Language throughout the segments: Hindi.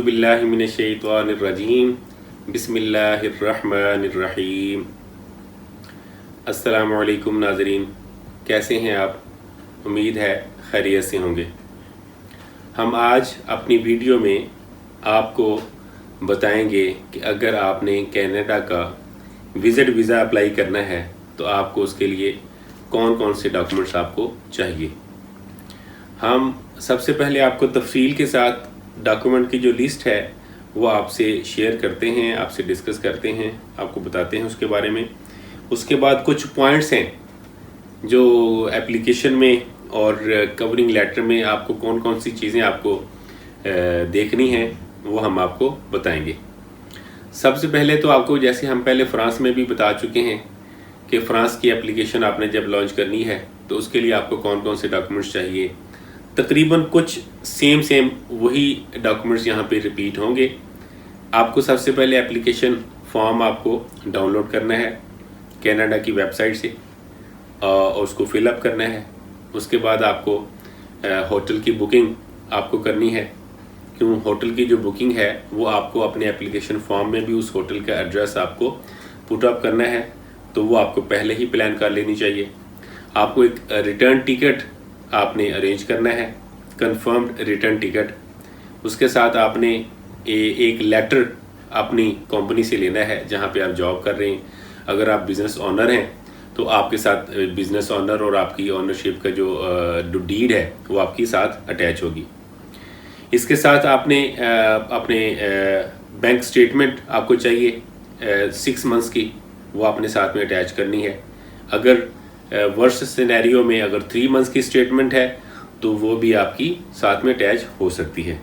औज़ुबिल्लाहि मिनश्शैतानिर्रजीम बिस्मिल्लाहिर्रहमानिर्रहीम। अस्सलामु अलैकुम नाज़रीन, कैसे हैं आप? उम्मीद है खैरियत से होंगे। हम आज अपनी वीडियो में आपको बताएंगे कि अगर आपने कनाडा का विज़िट वीज़ा अप्लाई करना है तो आपको उसके लिए कौन कौन से डॉक्यूमेंट्स आपको चाहिए। हम सबसे पहले आपको तफसील के साथ डॉक्यूमेंट की जो लिस्ट है वो आपसे शेयर करते हैं, आपसे डिस्कस करते हैं, आपको बताते हैं उसके बारे में। उसके बाद कुछ पॉइंट्स हैं जो एप्लीकेशन में और कवरिंग लेटर में आपको कौन कौन सी चीज़ें आपको देखनी हैं वो हम आपको बताएंगे। सबसे पहले तो आपको, जैसे हम पहले फ़्रांस में भी बता चुके हैं कि फ़्रांस की एप्लीकेशन आपने जब लॉन्च करनी है तो उसके लिए आपको कौन कौन से डॉक्यूमेंट्स चाहिए। तकरीबन कुछ सेम वही डॉक्यूमेंट्स यहाँ पे रिपीट होंगे। आपको सबसे पहले एप्लीकेशन फॉर्म आपको डाउनलोड करना है कनाडा की वेबसाइट से और उसको फिलअप करना है। उसके बाद आपको होटल की बुकिंग आपको करनी है। क्यों, होटल की जो बुकिंग है वो आपको अपने एप्लीकेशन फॉर्म में भी उस होटल का एड्रेस आपको पुट अप करना है, तो वो आपको पहले ही प्लान कर लेनी चाहिए। आपको एक रिटर्न टिकट आपने अरेंज करना है, कंफर्म्ड रिटर्न टिकट। उसके साथ आपने एक लेटर अपनी कंपनी से लेना है जहां पे आप जॉब कर रहे हैं। अगर आप बिज़नेस ऑनर हैं तो आपके साथ बिज़नेस ऑनर और आपकी ओनरशिप का जो डीड है वो आपके साथ अटैच होगी। इसके साथ आपने अपने बैंक स्टेटमेंट आपको चाहिए 6 मंथ्स की, वो अपने साथ में अटैच करनी है। अगर वर्स्ट सिनेरियो में अगर 3 मंथ्स की स्टेटमेंट है तो वो भी आपकी साथ में अटैच हो सकती है।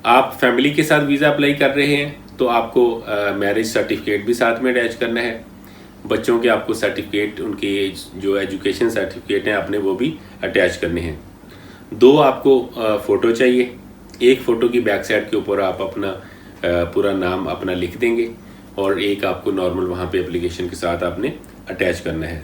आप फैमिली के साथ वीज़ा अप्लाई कर रहे हैं तो आपको मैरिज सर्टिफिकेट भी साथ में अटैच करना है। बच्चों के आपको सर्टिफिकेट, उनके जो एजुकेशन सर्टिफिकेट हैं आपने वो भी अटैच करने हैं। 2 आपको फ़ोटो चाहिए। एक फ़ोटो की बैक साइड के ऊपर आप अपना पूरा नाम अपना लिख देंगे और एक आपको नॉर्मल वहाँ पे एप्लीकेशन के साथ आपने अटैच करना है।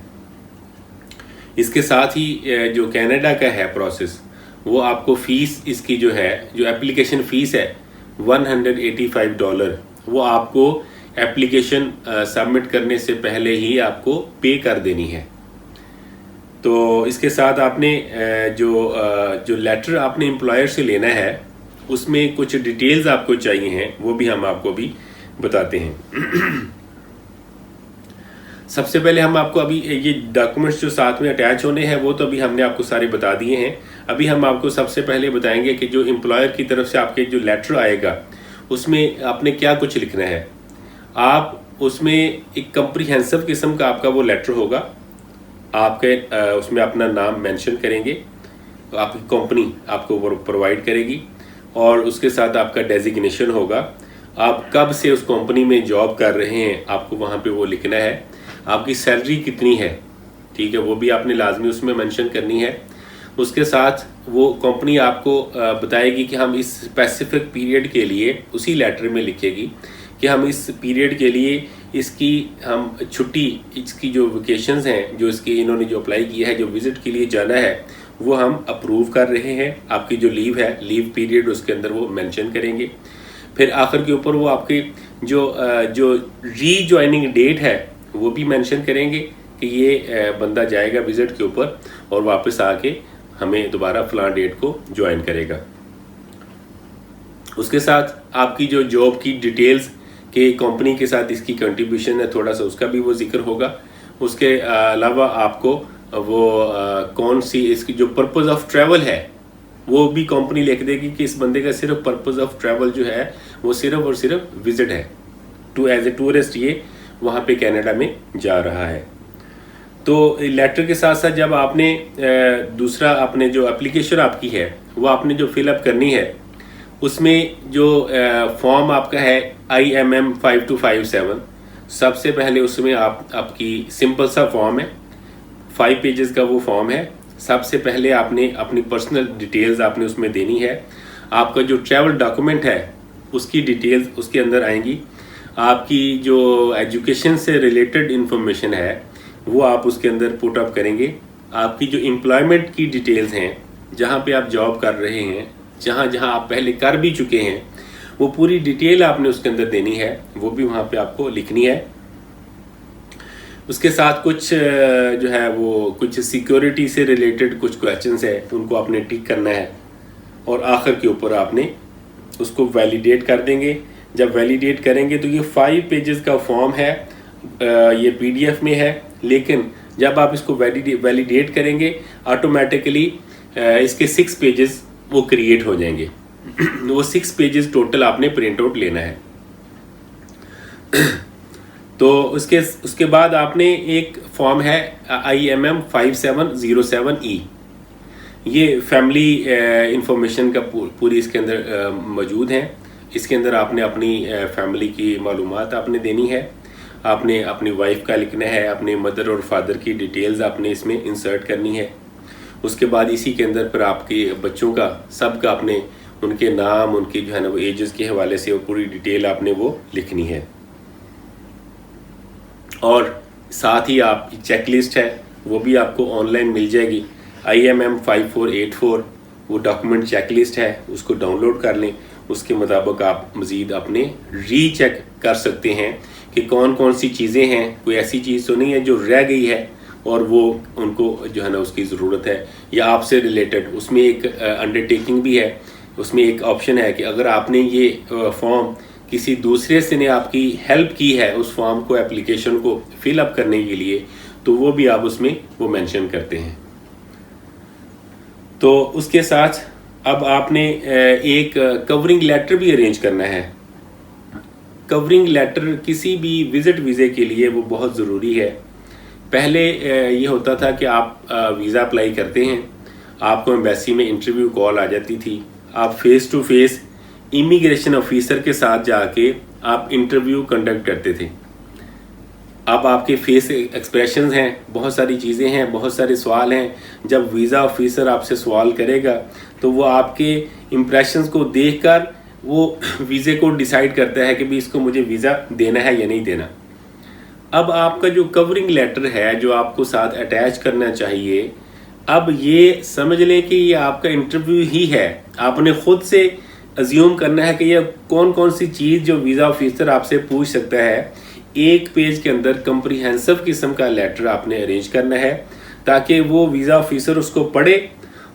इसके साथ ही जो कनाडा का है प्रोसेस, वो आपको फ़ीस इसकी जो है, जो एप्लीकेशन फ़ीस है $185, वो आपको एप्लीकेशन सबमिट करने से पहले ही आपको पे कर देनी है। तो इसके साथ आपने जो लेटर आपने एम्प्लॉयर से लेना है उसमें कुछ डिटेल्स आपको चाहिए हैं, वो भी हम आपको अभी बताते हैं। सबसे पहले हम आपको अभी ये डॉक्यूमेंट्स जो साथ में अटैच होने हैं वो तो अभी हमने आपको सारे बता दिए हैं। अभी हम आपको सबसे पहले बताएंगे कि जो एम्प्लॉयर की तरफ से आपके जो लेटर आएगा उसमें आपने क्या कुछ लिखना है। आप उसमें एक कम्प्रीहेंसिव किस्म का आपका वो लेटर होगा। आपके उसमें अपना नाम मेंशन करेंगे, आपकी कंपनी आपको वो प्रोवाइड करेगी और उसके साथ आपका डेजिग्नेशन होगा। आप कब से उस कंपनी में जॉब कर रहे हैं आपको वहाँ पे वो लिखना है। आपकी सैलरी कितनी है, ठीक है, वो भी आपने लाजमी उसमें मेंशन करनी है। उसके साथ वो कंपनी आपको बताएगी कि हम इस स्पेसिफिक पीरियड के लिए, उसी लेटर में लिखेगी कि हम इस पीरियड के लिए इसकी हम छुट्टी, इसकी जो वेकेशंस हैं, जो इसकी इन्होंने जो अप्लाई किया है, जो विज़िट के लिए जाना है, वो हम अप्रूव कर रहे हैं। आपकी जो लीव है, लीव पीरियड उसके अंदर वो मेंशन करेंगे। फिर आखिर के ऊपर वो आपकी जो रीजॉइनिंग डेट है वो भी मेंशन करेंगे कि ये बंदा जाएगा विज़िट के ऊपर और वापस आके हमें दोबारा फलां डेट को ज्वाइन करेगा। उसके साथ आपकी जो जॉब की डिटेल्स के कंपनी के साथ इसकी कंट्रीब्यूशन है, थोड़ा सा उसका भी वो जिक्र होगा। उसके अलावा आपको वो कौन सी इसकी जो पर्पस ऑफ ट्रैवल है वो भी कंपनी लिख देगी कि इस बंदे का सिर्फ पर्पस ऑफ ट्रैवल जो है वो सिर्फ और सिर्फ विजिट है, एज ए टूरिस्ट ये वहाँ पे कनाडा में जा रहा है। तो लेटर के साथ साथ जब आपने दूसरा आपने जो एप्लीकेशन आपकी है वो आपने जो फिलअप करनी है, उसमें जो फॉर्म आपका है IMM 5257, सबसे पहले उसमें आपकी सिंपल सा फॉर्म है, 5 पेजेस का वो फॉर्म है। सबसे पहले आपने अपनी पर्सनल डिटेल्स आपने उसमें देनी है। आपका जो ट्रैवल डॉक्यूमेंट है उसकी डिटेल्स उसके अंदर आएंगी। आपकी जो एजुकेशन से रिलेटेड इंफॉर्मेशन है वो आप उसके अंदर पुट अप करेंगे। आपकी जो एम्प्लॉयमेंट की डिटेल्स हैं, जहाँ पे आप जॉब कर रहे हैं, जहाँ जहाँ आप पहले कर भी चुके हैं, वो पूरी डिटेल आपने उसके अंदर देनी है, वो भी वहाँ पे आपको लिखनी है। उसके साथ कुछ जो है वो कुछ सिक्योरिटी से रिलेटेड कुछ क्वेश्चंस है, उनको आपने टिक करना है और आखिर के ऊपर आपने उसको वैलिडेट कर देंगे। जब वैलिडेट करेंगे तो ये 5 पेजेस का फॉर्म है, ये PDF में है, लेकिन जब आप इसको वैलिडेट करेंगे ऑटोमेटिकली इसके 6 पेजेस वो क्रिएट हो जाएंगे। वो 6 पेजेस टोटल आपने प्रिंट आउट लेना है। तो उसके बाद आपने एक फॉर्म है IMM 5707E, ये फैमिली इंफॉर्मेशन का पूरी इसके अंदर मौजूद है। इसके अंदर आपने अपनी फैमिली की मालूमात आपने देनी है, आपने अपनी वाइफ का लिखना है, अपने मदर और फादर की डिटेल्स आपने इसमें इंसर्ट करनी है। उसके बाद इसी के अंदर फिर आपके बच्चों का सबका आपने उनके नाम, उनके जो है ना वो एजेस के हवाले से वो पूरी डिटेल आपने वो लिखनी है। और साथ ही आप चेकलिस्ट है वो भी आपको ऑनलाइन मिल जाएगी, IMM 5484 वो डॉक्यूमेंट चेकलिस्ट है, उसको डाउनलोड कर लें। उसके मुताबिक आप मज़ीद अपने रीचेक कर सकते हैं कि कौन कौन सी चीज़ें हैं, कोई ऐसी चीज़ तो नहीं है जो रह गई है और वो उनको जो है ना उसकी ज़रूरत है, या आपसे रिलेटेड। उसमें एक अंडरटेकिंग भी है, उसमें एक ऑप्शन है कि अगर आपने ये फॉर्म किसी दूसरे से ने आपकी हेल्प की है उस फॉर्म को, एप्लीकेशन को फिलअप करने के लिए, तो वो भी आप उसमें वो मेंशन करते हैं। तो उसके साथ अब आपने एक कवरिंग लेटर भी अरेंज करना है। कवरिंग लेटर किसी भी विज़िट वीज़े के लिए वो बहुत ज़रूरी है। पहले ये होता था कि आप वीज़ा अप्लाई करते हैं, आपको एम्बेसी में इंटरव्यू कॉल आ जाती थी, आप face to face immigration officer के साथ जाके आप इंटरव्यू कंडक्ट करते थे। अब आपके फेस एक्सप्रेशंस हैं, बहुत सारी चीज़ें हैं, बहुत सारे सवाल हैं। जब वीज़ा ऑफिसर आपसे सवाल करेगा तो वो आपके इम्प्रेशंस को देखकर वो वीज़े को डिसाइड करता है कि भी इसको मुझे वीज़ा देना है या नहीं देना। अब आपका जो कवरिंग लेटर है जो आपको साथ अटैच करना चाहिए, अब ये समझ लें कि ये आपका इंटरव्यू ही है। आपने खुद से अज्यूम करना है कि ये कौन कौन सी चीज़ जो वीज़ा ऑफिसर आपसे पूछ सकता है। एक पेज के अंदर कंप्रीहेंसिव किस्म का लेटर आपने अरेंज करना है ताकि वो वीज़ा ऑफिसर उसको पढ़े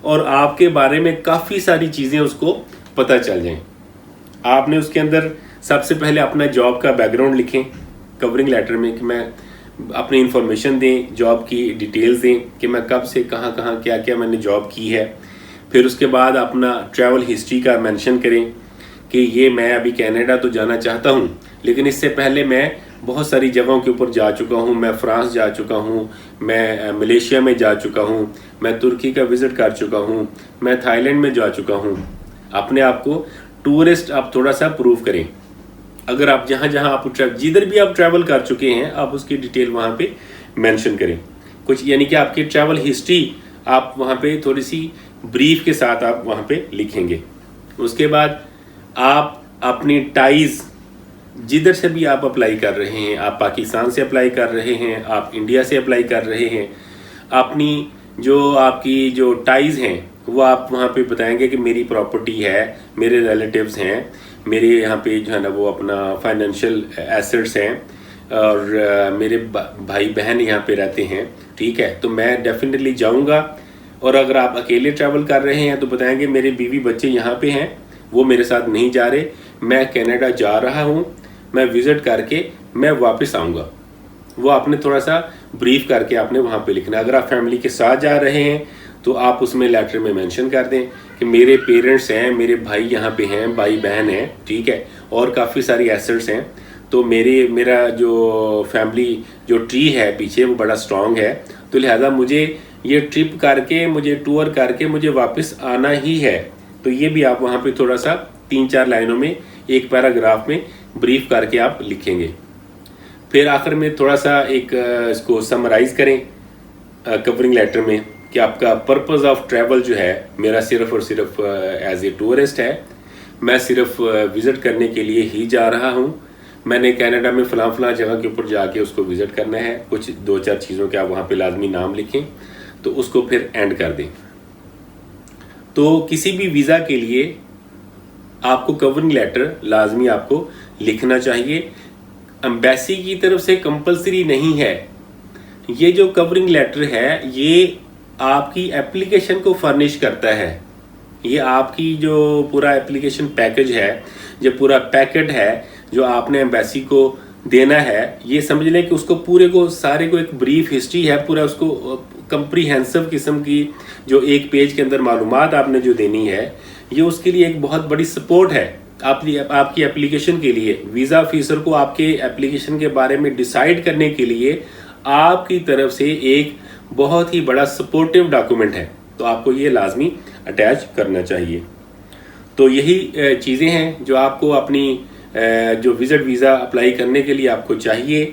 और आपके बारे में काफ़ी सारी चीज़ें उसको पता चल जाएं। आपने उसके अंदर सबसे पहले अपना जॉब का बैकग्राउंड लिखें कवरिंग लेटर में, कि मैं अपनी इंफॉर्मेशन दें, जॉब की डिटेल्स दें कि मैं कब से कहाँ कहाँ क्या क्या मैंने जॉब की है। फिर उसके बाद अपना ट्रैवल हिस्ट्री का मेंशन करें कि ये मैं अभी कनाडा तो जाना चाहता हूँ, लेकिन इससे पहले मैं बहुत सारी जगहों के ऊपर जा चुका हूँ। मैं फ़्रांस जा चुका हूँ, मैं मलेशिया में जा चुका हूँ, मैं तुर्की का विज़िट कर चुका हूँ, मैं थाईलैंड में जा चुका हूँ। अपने आप को टूरिस्ट आप थोड़ा सा प्रूव करें। अगर आप जहाँ जहाँ आप जिधर भी आप ट्रैवल कर चुके हैं आप उसकी डिटेल वहाँ पे मेंशन करें कुछ, यानी कि आपकी ट्रैवल हिस्ट्री आप वहाँ पे थोड़ी सी ब्रीफ के साथ आप वहाँ पे लिखेंगे। उसके बाद आप अपनी टाइज जिधर से भी आप अप्लाई कर रहे हैं, आप पाकिस्तान से अप्लाई कर रहे हैं, आप इंडिया से अप्लाई कर रहे हैं, अपनी जो आपकी जो टाइज हैं वो आप वहाँ पे बताएंगे कि मेरी प्रॉपर्टी है, मेरे रिलेटिव्स हैं, मेरे यहाँ पे जो है ना वो अपना फाइनेंशियल एसेट्स हैं और मेरे भाई बहन यहाँ पे रहते हैं। ठीक है, तो मैं डेफिनेटली जाऊँगा। और अगर आप अकेले ट्रैवल कर रहे हैं तो बताएंगे मेरे बीवी बच्चे यहाँ पे हैं, वो मेरे साथ नहीं जा रहे, मैं कनाडा जा रहा हूँ, मैं विज़िट करके मैं वापस आऊँगा। वो आपने थोड़ा सा ब्रीफ करके आपने वहाँ पे लिखना। अगर आप फैमिली के साथ जा रहे हैं तो आप उसमें लेटर में मेंशन कर दें कि मेरे पेरेंट्स हैं, मेरे भाई यहाँ पे हैं, भाई बहन हैं, ठीक है, और काफ़ी सारी एसेट्स हैं, तो मेरा जो फैमिली जो ट्री है पीछे वो बड़ा स्ट्रॉन्ग है, तो लिहाजा मुझे ये ट्रिप करके, मुझे टूर करके मुझे वापस आना ही है। तो ये भी आप वहाँ पे थोड़ा सा 3-4 लाइनों में, एक पैराग्राफ में ब्रीफ करके आप लिखेंगे। फिर आखिर में थोड़ा सा एक इसको समराइज़ करें कवरिंग लेटर में कि आपका पर्पस ऑफ ट्रैवल जो है मेरा सिर्फ़ और सिर्फ एज ए टूरिस्ट है, मैं सिर्फ विज़िट करने के लिए ही जा रहा हूँ, मैंने कनाडा में फ़लाँ जगह के ऊपर जाके उसको विज़िट करना है। कुछ 2-4 चीज़ों के आप वहाँ पे लाजमी नाम लिखें, तो उसको फिर एंड कर दें। तो किसी भी वीज़ा के लिए आपको कवरिंग लेटर लाजमी आपको लिखना चाहिए। एम्बेसी की तरफ से कंपलसरी नहीं है। ये जो कवरिंग लेटर है ये आपकी एप्लीकेशन को फर्निश करता है। ये आपकी जो पूरा एप्लीकेशन पैकेज है, जो पूरा पैकेट है जो आपने एम्बेसी को देना है, ये समझ लें कि उसको पूरे को सारे को एक ब्रीफ हिस्ट्री है, पूरा उसको कंप्रीहेंसिव किस्म की जो एक पेज के अंदर मालूमात आपने जो देनी है, ये उसके लिए एक बहुत बड़ी सपोर्ट है आपकी एप्लीकेशन के लिए। वीज़ा ऑफिसर को आपके एप्लीकेशन के बारे में डिसाइड करने के लिए आपकी तरफ से एक बहुत ही बड़ा सपोर्टिव डॉक्यूमेंट है, तो आपको ये लाजमी अटैच करना चाहिए। तो यही चीज़ें हैं जो आपको अपनी जो विजिट वीज़ा अप्लाई करने के लिए आपको चाहिए।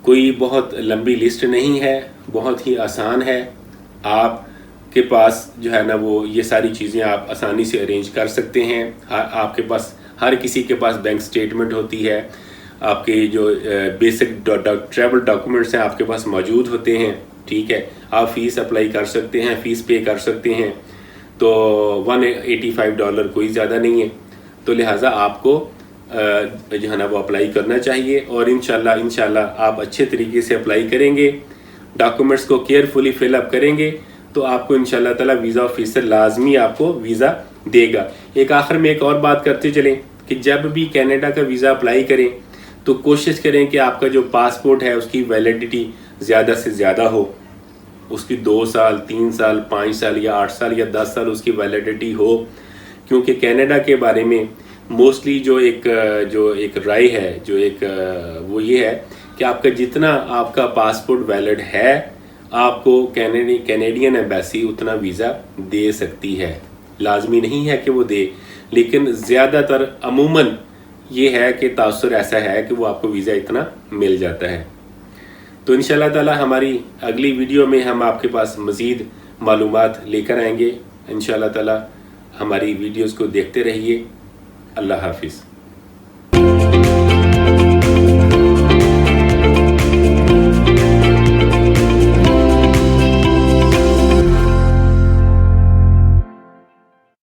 कोई बहुत लंबी लिस्ट नहीं है, बहुत ही आसान है। आपके पास जो है ना वो ये सारी चीज़ें आप आसानी से अरेंज कर सकते हैं। आपके पास हर किसी के पास बैंक स्टेटमेंट होती है, आपके जो बेसिक ट्रैवल डॉक्यूमेंट्स हैं आपके पास मौजूद होते हैं, ठीक है। आप फ़ीस अप्लाई कर सकते हैं, फ़ीस पे कर सकते हैं। तो $185 कोई ज़्यादा नहीं है, तो लिहाजा आपको जो है ना वो अप्लाई करना चाहिए। और इंशाल्लाह आप अच्छे तरीके से अप्लाई करेंगे, डॉक्यूमेंट्स को केयरफुली फिलअप करेंगे, तो आपको इंशाल्लाह ताला वीज़ा ऑफिसर लाजमी आपको वीज़ा देगा। एक आखिर में एक और बात करते चलें कि जब भी कनाडा का वीज़ा अप्लाई करें तो कोशिश करें कि आपका जो पासपोर्ट है उसकी वैलिडिटी ज़्यादा से ज़्यादा हो। उसकी 2 साल, 3 साल, 5 साल या 8 साल या 10 साल उसकी वैलिडिटी हो, क्योंकि कनाडा के बारे में मोस्टली जो एक राय है, वो ये है कि आपका जितना आपका पासपोर्ट वैलिड है, आपको कैनेडियन एम्बेसी उतना वीज़ा दे सकती है। लाजमी नहीं है कि वो दे, लेकिन ज़्यादातर अमूमन ये है कि तासुर ऐसा है कि वो आपको वीज़ा इतना मिल जाता है। तो इंशाल्लाह ताला हमारी अगली वीडियो में हम आपके पास मज़ीद मालूमात लेकर आएंगे। इंशाल्लाह ताला हमारी वीडियोज़ को देखते रहिए। अल्लाह हाफिज़।